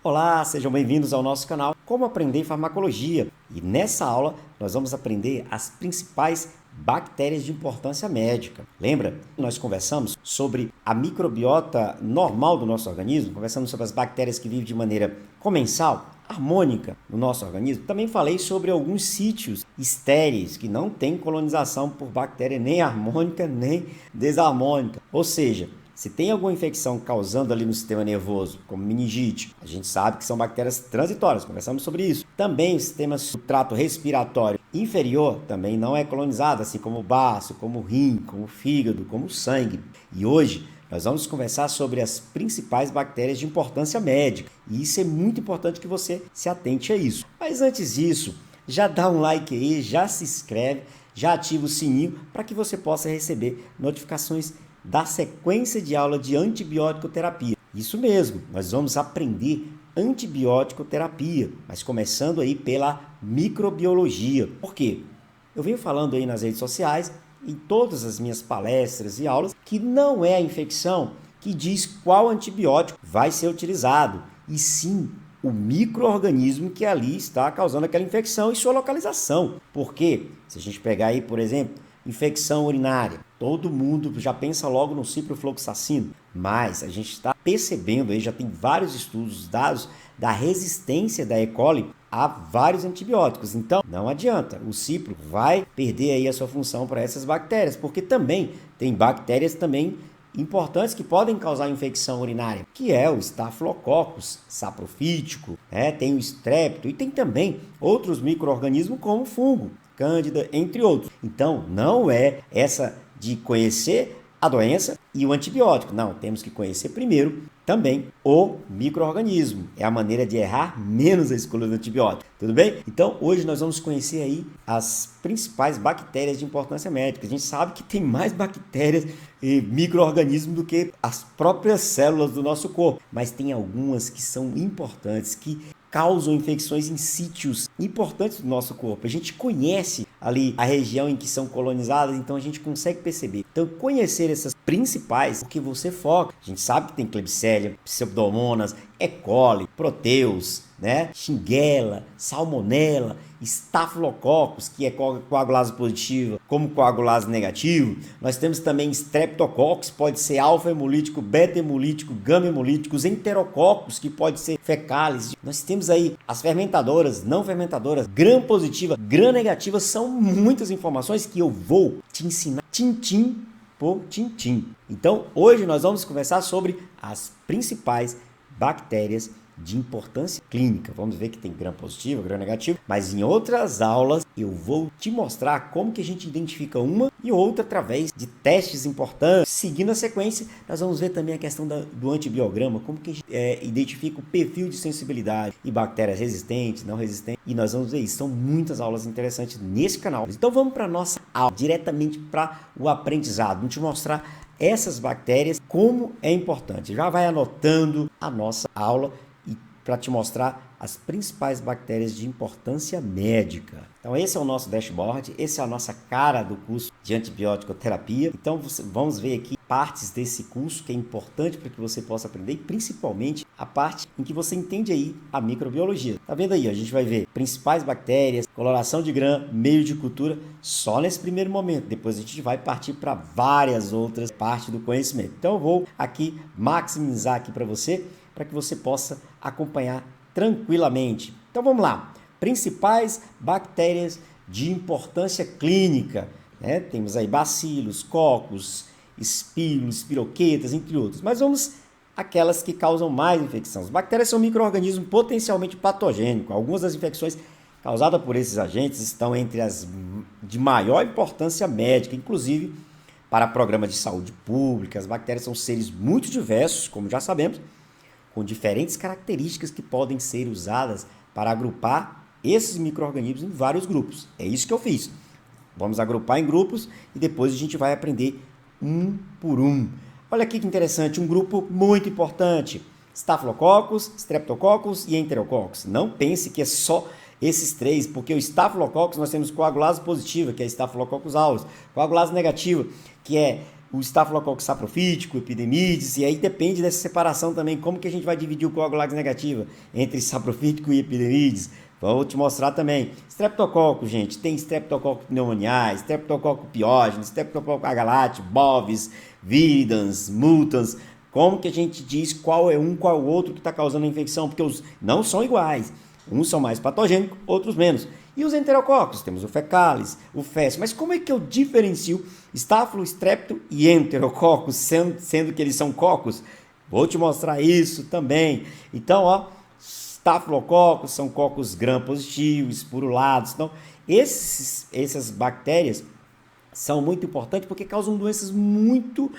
Olá, sejam bem-vindos ao nosso canal Como Aprender Farmacologia. E nessa aula nós vamos aprender as principais bactérias de importância médica. Lembra? Nós conversamos sobre a microbiota normal do nosso organismo, conversamos sobre as bactérias que vivem de maneira comensal, harmônica no nosso organismo. Também falei sobre alguns sítios estéreis que não têm colonização por bactéria nem harmônica nem desarmônica. Ou seja, se tem alguma infecção causando ali no sistema nervoso, como meningite, a gente sabe que são bactérias transitórias, conversamos sobre isso. Também o sistema do trato respiratório inferior também não é colonizado, assim como o baço, como o rim, como o fígado, como o sangue. E hoje nós vamos conversar sobre as principais bactérias de importância médica. E isso é muito importante que você se atente a isso. Mas antes disso, já dá um like aí, já se inscreve, já ativa o sininho para que você possa receber notificações da sequência de aula de antibiótico terapia. Isso mesmo, nós vamos aprender antibiótico terapia, mas começando aí pela microbiologia. Por quê? Eu venho falando aí nas redes sociais, em todas as minhas palestras e aulas, que não é a infecção que diz qual antibiótico vai ser utilizado, e sim o micro-organismo que ali está causando aquela infecção e sua localização. Porque, se a gente pegar aí, por exemplo, infecção urinária, todo mundo já pensa logo no ciprofloxacino, mas a gente está percebendo aí, já tem vários estudos dados da resistência da E. coli a vários antibióticos. Então, não adianta, o cipro vai perder aí a sua função para essas bactérias, porque também tem bactérias também importantes que podem causar infecção urinária, que é o Staphylococcus saprofítico, tem o estrépito e tem também outros micro-organismos como o fungo, Cândida, entre outros. Então, não é essa de conhecer a doença e o antibiótico. Não, temos que conhecer primeiro também o micro-organismo. É a maneira de errar menos a escolha do antibiótico. Tudo bem? Então, hoje nós vamos conhecer aí as principais bactérias de importância médica. A gente sabe que tem mais bactérias e micro-organismos do que as próprias células do nosso corpo, mas tem algumas que são importantes, que causam infecções em sítios importantes do nosso corpo. A gente conhece ali a região em que são colonizadas, então a gente consegue perceber. Então, conhecer essas principais, o que você foca. A gente sabe que tem Klebsiella, Pseudomonas, E. coli, Proteus, Shigella, Salmonella, Staphylococcus, que é coagulase positiva, como coagulase negativo. Nós temos também Streptococcus, pode ser alfa-hemolítico, beta-hemolítico, gama-hemolítico, os enterococcus, que pode ser fecales. Nós temos aí as fermentadoras, não fermentadoras, gram-positiva, gram-negativa, são muitas informações que eu vou te ensinar tintim por tintim. Então, hoje nós vamos conversar sobre as principais bactérias de importância clínica. Vamos ver que tem gram positivo, gram negativo, mas em outras aulas eu vou te mostrar como que a gente identifica uma e outra através de testes importantes. Seguindo a sequência, nós vamos ver também a questão do antibiograma, como que a gente identifica o perfil de sensibilidade e bactérias resistentes, não resistentes, e nós vamos ver isso. São muitas aulas interessantes nesse canal. Então vamos para a nossa aula, diretamente para o aprendizado. Vamos te mostrar essas bactérias, como é importante. Já vai anotando a nossa aula para te mostrar as principais bactérias de importância médica. Então esse é o nosso dashboard, essa é a nossa cara do curso de antibiótico terapia. Então vamos ver aqui partes desse curso que é importante para que você possa aprender, e principalmente a parte em que você entende aí a microbiologia. Tá vendo aí? A gente vai ver principais bactérias, coloração de gram, meio de cultura, só nesse primeiro momento. Depois a gente vai partir para várias outras partes do conhecimento. Então eu vou aqui maximizar aqui para que você possa acompanhar tranquilamente. Então vamos lá. Principais bactérias de importância clínica. Temos aí bacilos, cocos, espiros, espiroquetas, entre outros. Mas vamos aquelas que causam mais infecção. As bactérias são micro-organismos potencialmente patogênicos. Algumas das infecções causadas por esses agentes estão entre as de maior importância médica, inclusive para programas de saúde pública. As bactérias são seres muito diversos, como já sabemos, com diferentes características que podem ser usadas para agrupar esses micro-organismos em vários grupos. É isso que eu fiz. Vamos agrupar em grupos e depois a gente vai aprender um por um. Olha aqui que interessante, um grupo muito importante: Staphylococcus, Streptococcus e Enterococcus. Não pense que é só esses três, porque o Staphylococcus nós temos coagulase positiva, que é Staphylococcus aureus, coagulase negativa, que é o Staphylococcus saprofítico, Epidermidis, e aí depende dessa separação também, como que a gente vai dividir o coagulase negativa entre saprofítico e Epidermidis. Vou te mostrar também. Streptococcus, gente, tem Streptococcus pneumoniae, Streptococcus piógenes, Streptococcus agalati, bovis, viridans, mutans. Como que a gente diz qual é um, qual é o outro que está causando a infecção? Porque os não são iguais. Uns são mais patogênicos, outros menos. E os enterococos? Temos o fecalis, o fezes. Mas como é que eu diferencio estáfilo, estrepto e enterococos, sendo que eles são cocos? Vou te mostrar isso também. Então, ó, estafilococos são cocos gram-positivos, esporulados. Então, essas bactérias são muito importantes porque causam doenças muito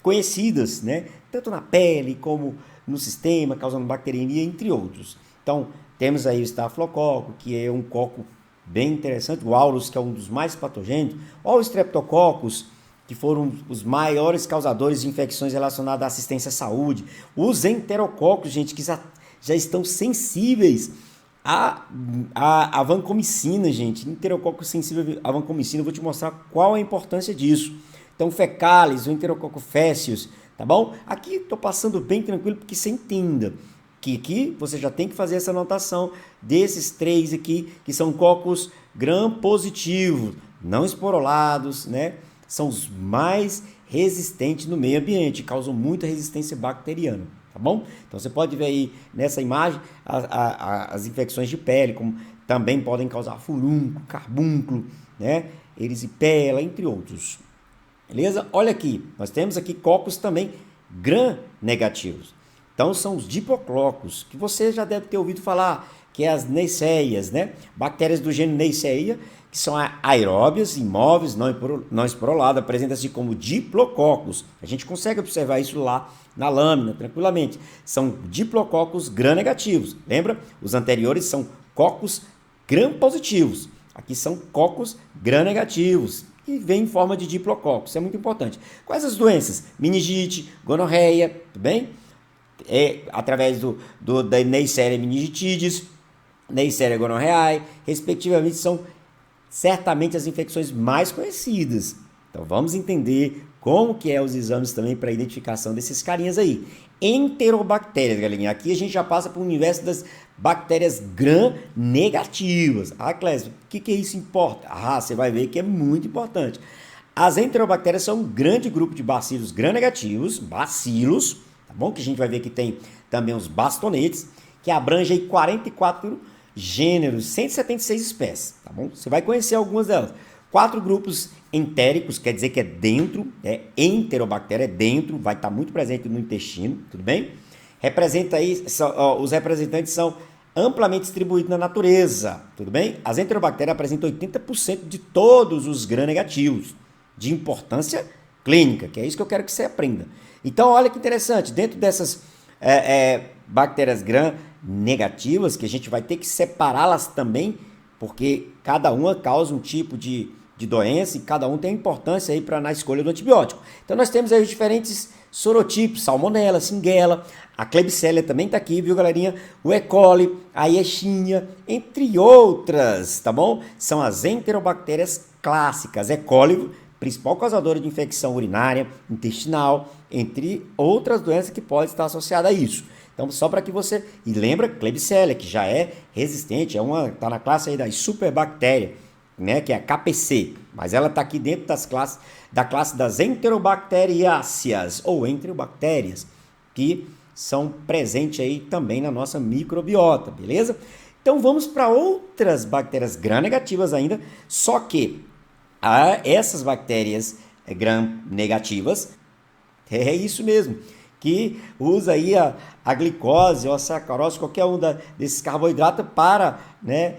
conhecidas, né? Tanto na pele como no sistema, causando bacteremia, entre outros. Então, temos aí o estafilococo, que é um coco bem interessante, o aureus, que é um dos mais patogênicos, ou os streptococcus, que foram os maiores causadores de infecções relacionadas à assistência à saúde. Os enterococos, gente, que já estão sensíveis à vancomicina, gente. Enterococo sensível à vancomicina, eu vou te mostrar qual a importância disso. Então, fecalis, o enterococo faeces, tá bom? Aqui estou passando bem tranquilo porque você entenda que aqui você já tem que fazer essa anotação desses três aqui, que são cocos gram-positivos, não esporulados, né? São os mais resistentes no meio ambiente, causam muita resistência bacteriana, tá bom? Então você pode ver aí nessa imagem as infecções de pele, como também podem causar furúnculo, carbúnculo, né? Erisipela, entre outros. Beleza? Olha aqui, nós temos aqui cocos também gram-negativos. Então são os diplococos, que você já deve ter ouvido falar, que é as Neisseas, né? Bactérias do gênero Neisseia, que são aeróbias, imóveis, não esporuladas, apresentam-se como diplococos. A gente consegue observar isso lá na lâmina, tranquilamente. São diplococos gram-negativos. Lembra? Os anteriores são cocos gram-positivos. Aqui são cocos gram-negativos, que vem em forma de diplococos. Isso é muito importante. Quais as doenças? Meningite, gonorreia, tudo bem? Através da Neisseria meningitidis, Neisseria gonorreae, respectivamente, são certamente as infecções mais conhecidas. Então vamos entender como que é os exames também para identificação desses carinhas aí. Enterobactérias, galerinha. Aqui a gente já passa para o universo das bactérias gram-negativas. Ah, Clésio, o que isso importa? Ah, você vai ver que é muito importante. As enterobactérias são um grande grupo de bacilos gram-negativos, bacilos, tá bom? Que a gente vai ver que tem também os bastonetes, que abrangem 44 gêneros, 176 espécies, tá bom? Você vai conhecer algumas delas. 4 grupos entéricos, quer dizer que é dentro, enterobactéria, é dentro, vai estar muito presente no intestino, tudo bem? Representa aí, os representantes são amplamente distribuídos na natureza, tudo bem? As enterobactérias apresentam 80% de todos os gram-negativos, de importância clínica, que é isso que eu quero que você aprenda. Então, olha que interessante, dentro dessas bactérias gram-negativas, que a gente vai ter que separá-las também, porque cada uma causa um tipo de doença e cada um tem importância aí na escolha do antibiótico. Então nós temos aí os diferentes sorotipos, salmonella, shigella, a Klebsiella também está aqui, viu, galerinha? O E. coli, a Yersinia, entre outras, tá bom? São as enterobactérias clássicas. E. coli, principal causadora de infecção urinária, intestinal, entre outras doenças que podem estar associadas a isso. Então, só para que você... E lembra, Klebsiella, que já é resistente, está na classe aí das superbactérias, né, que é a KPC, mas ela está aqui dentro da classe das enterobacteriáceas, ou enterobactérias, que são presentes aí também na nossa microbiota, beleza? Então, vamos para outras bactérias gram-negativas ainda, só que essas bactérias gram-negativas, é isso mesmo, que usa aí a glicose ou a sacarose, qualquer um desses carboidratos para, né,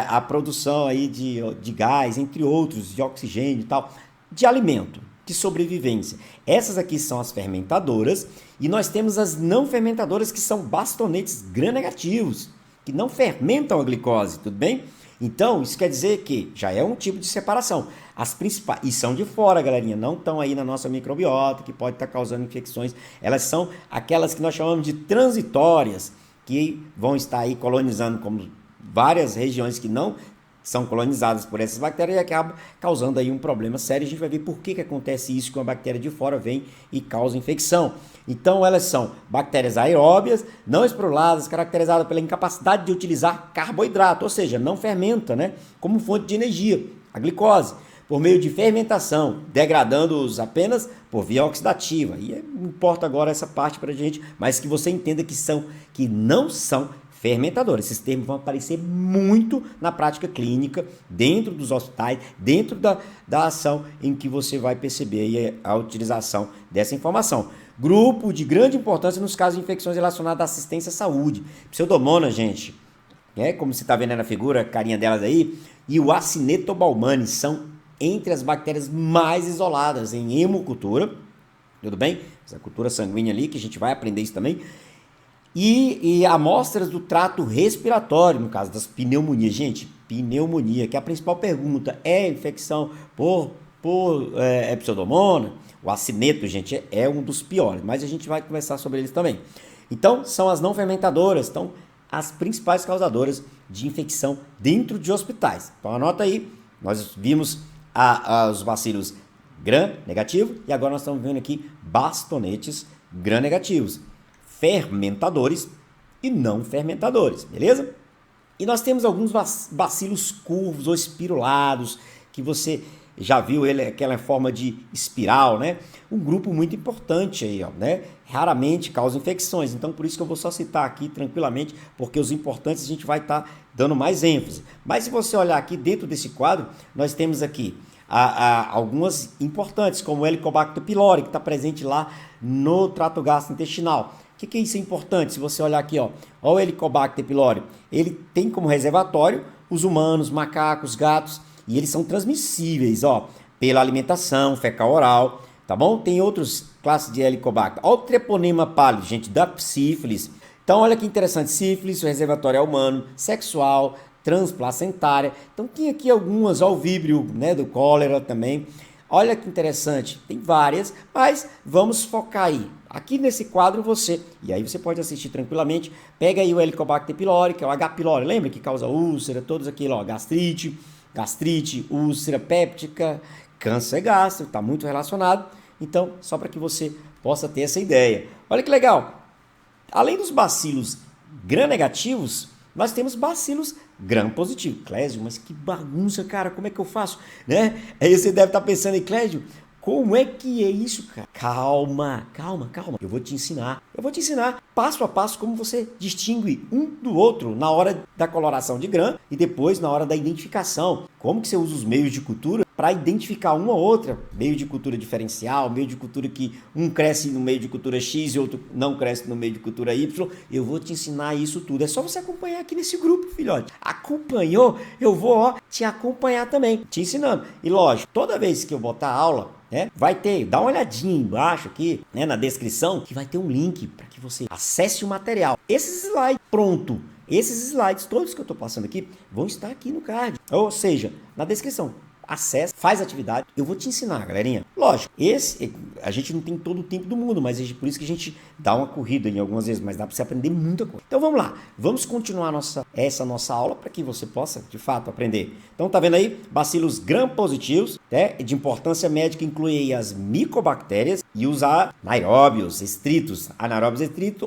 a produção aí de gás, entre outros, de oxigênio e tal, de alimento, de sobrevivência. Essas aqui são as fermentadoras e nós temos as não fermentadoras, que são bastonetes gram-negativos, que não fermentam a glicose, tudo bem? Então, isso quer dizer que já é um tipo de separação. As principais, e são de fora, galerinha, não estão aí na nossa microbiota, que pode estar causando infecções. Elas são aquelas que nós chamamos de transitórias, que vão estar aí colonizando como várias regiões que não são colonizadas por essas bactérias e acaba causando aí um problema sério. A gente vai ver por que acontece isso, que uma bactéria de fora vem e causa infecção. Então elas são bactérias aeróbias, não esporuladas, caracterizadas pela incapacidade de utilizar carboidrato, ou seja, não fermenta, né, como fonte de energia, a glicose, por meio de fermentação, degradando-os apenas por via oxidativa. E não importa agora essa parte para a gente, mas que você entenda que não são fermentadores. Esses termos vão aparecer muito na prática clínica, dentro dos hospitais, dentro da ação em que você vai perceber aí a utilização dessa informação. Grupo de grande importância nos casos de infecções relacionadas à assistência à saúde. Pseudomonas, gente, como você está vendo aí na figura, a carinha delas aí, e o Acinetobacter baumannii são entre as bactérias mais isoladas em hemocultura, tudo bem? Essa cultura sanguínea ali, que a gente vai aprender isso também. E amostras do trato respiratório, no caso das pneumonias. Gente, pneumonia, que é a principal pergunta, é infecção por pseudomonas? O acineto, gente, é um dos piores, mas a gente vai conversar sobre eles também. Então, são as não fermentadoras, então, as principais causadoras de infecção dentro de hospitais. Então, anota aí, nós vimos os bacilos gram-negativo e agora nós estamos vendo aqui bastonetes gram-negativos, fermentadores e não fermentadores, beleza? E nós temos alguns bacilos curvos ou espirulados, que você já viu ele, aquela forma de espiral, né? Um grupo muito importante aí, ó, né? Raramente causa infecções, então por isso que eu vou só citar aqui tranquilamente, porque os importantes a gente vai estar dando mais ênfase. Mas se você olhar aqui dentro desse quadro, nós temos aqui algumas importantes, como o Helicobacter pylori, que está presente lá no trato gastrointestinal. O que isso é importante? Se você olhar aqui, ó o Helicobacter pylori, ele tem como reservatório os humanos, macacos, gatos, e eles são transmissíveis, ó, pela alimentação fecal oral, tá bom? Tem outras classes de Helicobacter. Olha o treponema pálido, gente, da sífilis. Então, olha que interessante, sífilis, o reservatório é humano, sexual, transplacentária. Então, tem aqui algumas, ó, o víbrio, né, do cólera também. Olha que interessante, tem várias, mas vamos focar aí. Aqui nesse quadro e aí você pode assistir tranquilamente, pega aí o Helicobacter pylori, que é o H. pylori, lembra que causa úlcera, todos aquilo, ó, gastrite, úlcera péptica, câncer gástrico, está muito relacionado. Então, só para que você possa ter essa ideia. Olha que legal, além dos bacilos gram-negativos, nós temos bacilos gram-positivos. Clésio, mas que bagunça, cara, como é que eu faço? Né? Aí você deve estar pensando em, Clésio, como é que é isso, cara? Calma. Eu vou te ensinar passo a passo como você distingue um do outro na hora da coloração de grã e depois na hora da identificação. Como que você usa os meios de cultura para identificar uma ou outra, meio de cultura diferencial, meio de cultura que um cresce no meio de cultura X e outro não cresce no meio de cultura Y. Eu vou te ensinar isso tudo. É só você acompanhar aqui nesse grupo, filhote. Acompanhou? Eu vou te acompanhar também, te ensinando. E lógico, toda vez que eu botar aula, vai ter, dá uma olhadinha embaixo aqui, né, na descrição, que vai ter um link para que você acesse o material. Esses slides todos que eu estou passando aqui vão estar aqui no card, ou seja, na descrição. Acesse, faz atividade, eu vou te ensinar, galerinha. Lógico, a gente não tem todo o tempo do mundo, mas por isso que a gente dá uma corrida em algumas vezes, mas dá para você aprender muita coisa. Então vamos lá, vamos continuar essa nossa aula para que você possa, de fato, aprender. Então tá vendo aí, bacilos gram-positivos, de importância médica, inclui aí as micobactérias e os anaeróbios estritos,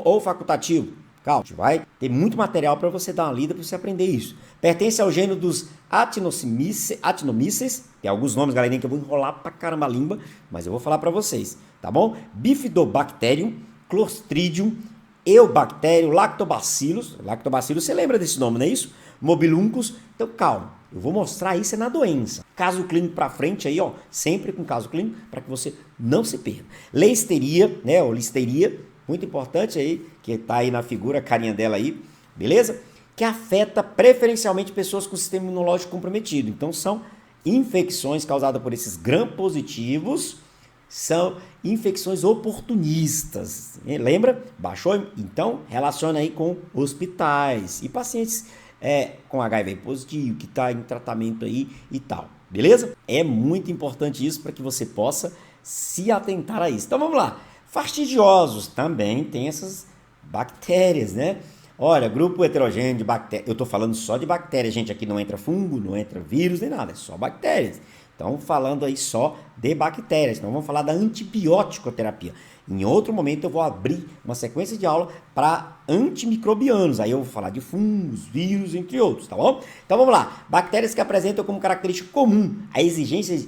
ou facultativo. Calma, vai ter muito material para você dar uma lida para você aprender isso. Pertence ao gênero dos Actinomyces, tem alguns nomes, galerinha, que eu vou enrolar pra caramba a língua, mas eu vou falar para vocês, tá bom? Bifidobacterium, Clostridium, Eubacterium, Lactobacillus, você lembra desse nome, não é isso? Mobiluncus, então calma, eu vou mostrar isso na doença. Caso clínico para frente aí, ó, sempre com caso clínico, para que você não se perda. Listeria, né, ou listeria, muito importante aí, que está aí na figura, a carinha dela aí, beleza? Que afeta preferencialmente pessoas com sistema imunológico comprometido. Então, são infecções causadas por esses gram-positivos, são infecções oportunistas. Lembra? Baixou? Então, relaciona aí com hospitais e pacientes com HIV positivo, que está em tratamento aí e tal, beleza? É muito importante isso para que você possa se atentar a isso. Então, vamos lá. Fastidiosos também tem essas bactérias, né? Olha, grupo heterogêneo de bactérias. Eu estou falando só de bactérias, gente. Aqui não entra fungo, não entra vírus, nem nada. É só bactérias. Então, falando aí só de bactérias. Então, vamos falar da antibiótico-terapia. Em outro momento, eu vou abrir uma sequência de aula para antimicrobianos. Aí eu vou falar de fungos, vírus, entre outros, tá bom? Então, vamos lá. Bactérias que apresentam como característica comum a exigências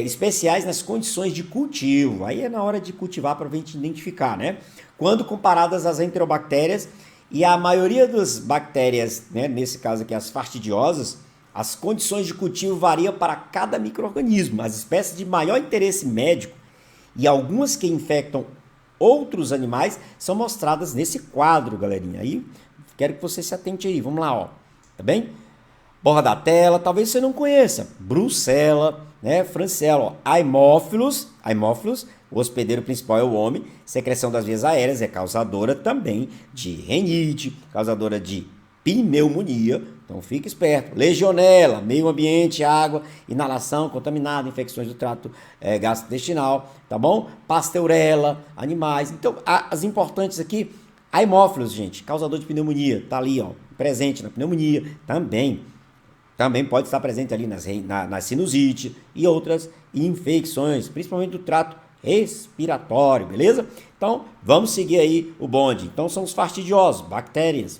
especiais nas condições de cultivo. Aí é na hora de cultivar para a gente identificar, né? Quando comparadas às enterobactérias e a maioria das bactérias, né, nesse caso aqui as fastidiosas, as condições de cultivo variam para cada micro-organismo. As espécies de maior interesse médico e algumas que infectam outros animais são mostradas nesse quadro, galerinha. Aí quero que você se atente aí. Vamos lá, ó. Tá bem? Bordetella, talvez você não conheça. Brucella, né? Francisella, ó. Haemophilus, o hospedeiro principal é o homem. Secreção das vias aéreas é causadora também de renite, causadora de pneumonia. Então fique esperto. Legionela, meio ambiente, água, inalação contaminada, infecções do trato gastrointestinal, tá bom? Pasteurella, animais. Então as importantes aqui, Haemophilus, gente, causador de pneumonia, tá ali, ó, presente na pneumonia também. Também pode estar presente ali na sinusite e outras infecções, principalmente do trato respiratório, beleza? Então, vamos seguir aí o bonde. Então, são os fastidiosos, bactérias,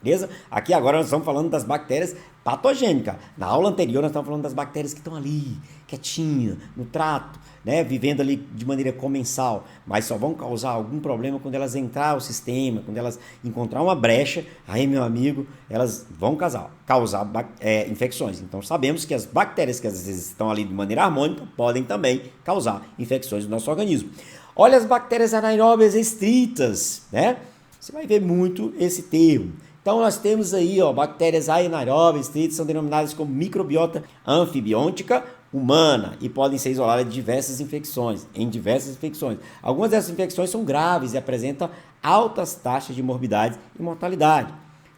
beleza? Aqui agora nós estamos falando das bactérias patogênicas. Na aula anterior nós estamos falando das bactérias que estão ali, quietinha, no trato, né? Vivendo ali de maneira comensal, mas só vão causar algum problema quando elas entrar no sistema, quando elas encontrar uma brecha, aí meu amigo, elas vão causar infecções. Então sabemos que as bactérias que às vezes estão ali de maneira harmônica podem também causar infecções no nosso organismo. Olha as bactérias anaeróbias restritas, né? Você vai ver muito esse termo. Então nós temos aí, ó, bactérias anaeróbias restritas, são denominadas como microbiota anfibiótica humana e podem ser isoladas em diversas infecções. Algumas dessas infecções são graves e apresentam altas taxas de morbidade e mortalidade.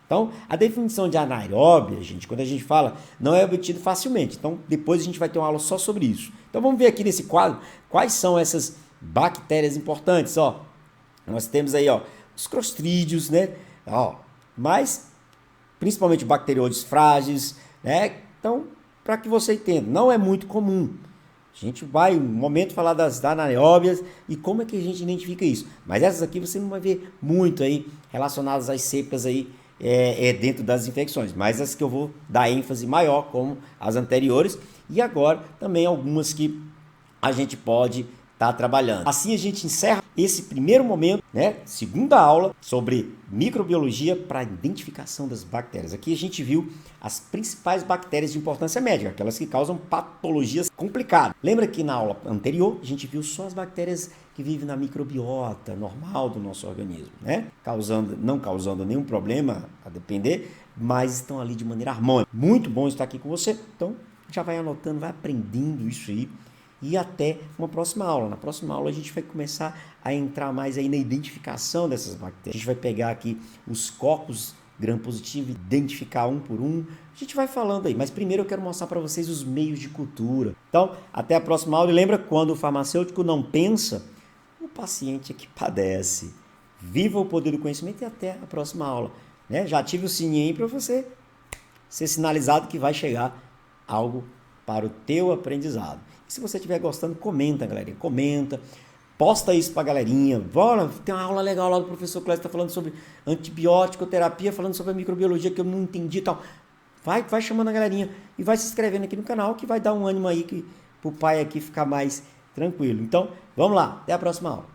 Então, a definição de anaeróbia, gente, quando a gente fala, não é obtido facilmente. Então, depois a gente vai ter uma aula só sobre isso. Então, vamos ver aqui nesse quadro quais são essas bactérias importantes, ó. Nós temos aí, ó, os clostrídeos, né? Ó, mas principalmente bacterióides frágeis, né? Então, para que você entenda, não é muito comum. A gente vai, um momento, falar das anaeróbias e como é que a gente identifica isso. Mas essas aqui você não vai ver muito aí relacionadas às cepas aí dentro das infecções. Mas as que eu vou dar ênfase maior, como as anteriores. E agora também algumas que a gente pode estar trabalhando. Assim a gente encerra esse primeiro momento, né? Segunda aula sobre microbiologia para a identificação das bactérias. Aqui a gente viu as principais bactérias de importância médica, aquelas que causam patologias complicadas. Lembra que na aula anterior a gente viu só as bactérias que vivem na microbiota normal do nosso organismo, né? Não causando nenhum problema, a depender, mas estão ali de maneira harmônica. Muito bom estar aqui com você. Então, já vai anotando, vai aprendendo isso aí. E até uma próxima aula. Na próxima aula a gente vai começar a entrar mais aí na identificação dessas bactérias. A gente vai pegar aqui os cocos gram-positivo, identificar um por um. A gente vai falando aí, mas primeiro eu quero mostrar para vocês os meios de cultura. Então, até a próxima aula. E lembra, quando o farmacêutico não pensa, o paciente é que padece. Viva o poder do conhecimento e até a próxima aula, né? Já ative o sininho aí para você ser sinalizado que vai chegar algo para o teu aprendizado. E se você estiver gostando, comenta, galerinha. Comenta, posta isso pra galerinha. Bora, tem uma aula legal lá do professor Clécio, tá falando sobre antibiótico terapia, falando sobre a microbiologia que eu não entendi e tal. Vai chamando a galerinha e vai se inscrevendo aqui no canal, que vai dar um ânimo aí pro pai aqui ficar mais tranquilo. Então, vamos lá. Até a próxima aula.